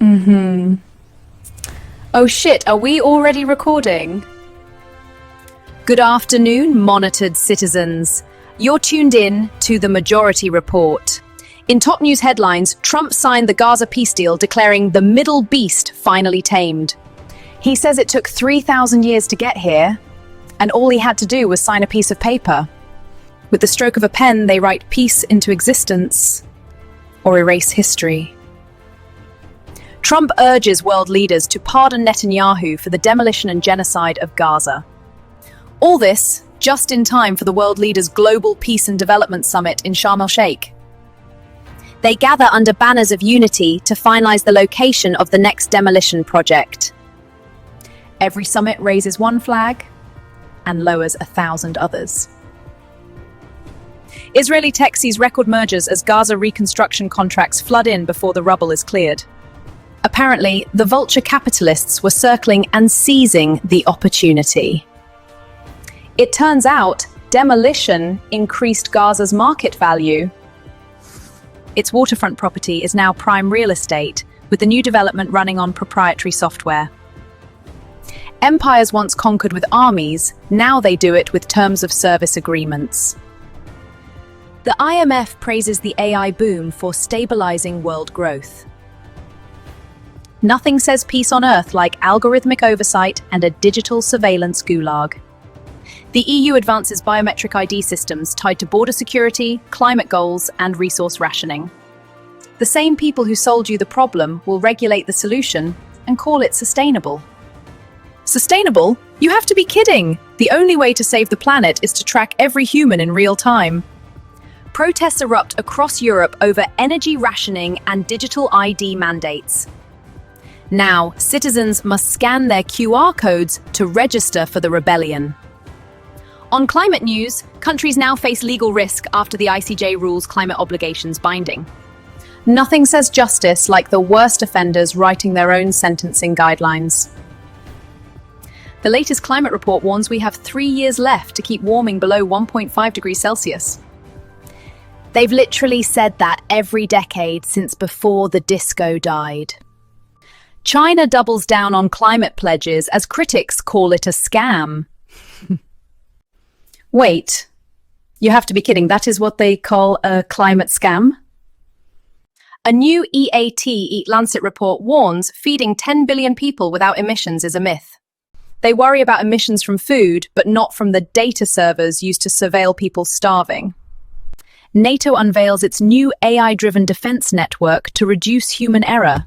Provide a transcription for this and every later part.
Oh shit, are we already recording? Good afternoon, monitored citizens. You're tuned in to the Majority Report. In top news headlines, Trump signed the Gaza peace deal declaring the Middle Beast finally tamed. He says it took 3,000 years to get here, and all he had to do was sign a piece of paper. With the stroke of a pen, they write peace into existence or erase history. Trump urges world leaders to pardon Netanyahu for the demolition and genocide of Gaza. All this just in time for the world leaders' Global Peace and Development Summit in Sharm el-Sheikh. They gather under banners of unity to finalize the location of the next demolition project. Every summit raises one flag and lowers 1,000 others. Israeli tech sees record mergers as Gaza reconstruction contracts flood in before the rubble is cleared. Apparently, the vulture capitalists were circling and seizing the opportunity. It turns out, demolition increased Gaza's market value. Its waterfront property is now prime real estate, with the new development running on proprietary software. Empires once conquered with armies, now they do it with terms of service agreements. The IMF praises the AI boom for stabilizing world growth. Nothing says peace on earth like algorithmic oversight and a digital surveillance gulag. The EU advances biometric ID systems tied to border security, climate goals, and resource rationing. The same people who sold you the problem will regulate the solution and call it sustainable. Sustainable? You have to be kidding! The only way to save the planet is to track every human in real time. Protests erupt across Europe over energy rationing and digital ID mandates. Now, citizens must scan their QR codes to register for the rebellion. On climate news, countries now face legal risk after the ICJ rules climate obligations binding. Nothing says justice like the worst offenders writing their own sentencing guidelines. The latest climate report warns we have 3 years left to keep warming below 1.5 degrees Celsius. They've literally said that every decade since before the disco died. China doubles down on climate pledges as critics call it a scam. Wait, you have to be kidding. That is what they call a climate scam? A new Eat Lancet report warns feeding 10 billion people without emissions is a myth. They worry about emissions from food, but not from the data servers used to surveil people starving. NATO unveils its new AI-driven defense network to reduce human error.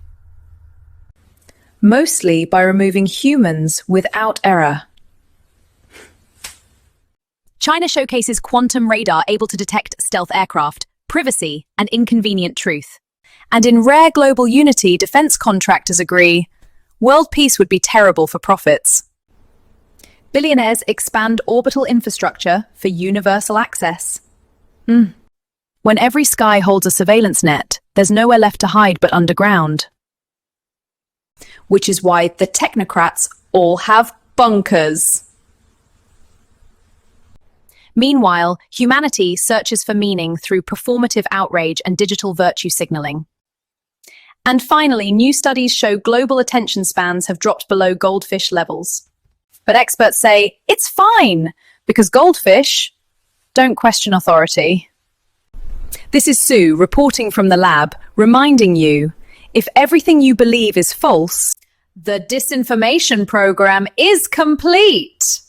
Mostly by removing humans without error. China showcases quantum radar able to detect stealth aircraft, privacy, and inconvenient truth. And in rare global unity, defense contractors agree, world peace would be terrible for profits. Billionaires expand orbital infrastructure for universal access. When every sky holds a surveillance net, there's nowhere left to hide but underground. Which is why the technocrats all have bunkers. Meanwhile, humanity searches for meaning through performative outrage and digital virtue signaling. And finally, new studies show global attention spans have dropped below goldfish levels. But experts say it's fine, because goldfish don't question authority. This is Sue reporting from the lab, reminding you, if everything you believe is false, the disinformation program is complete.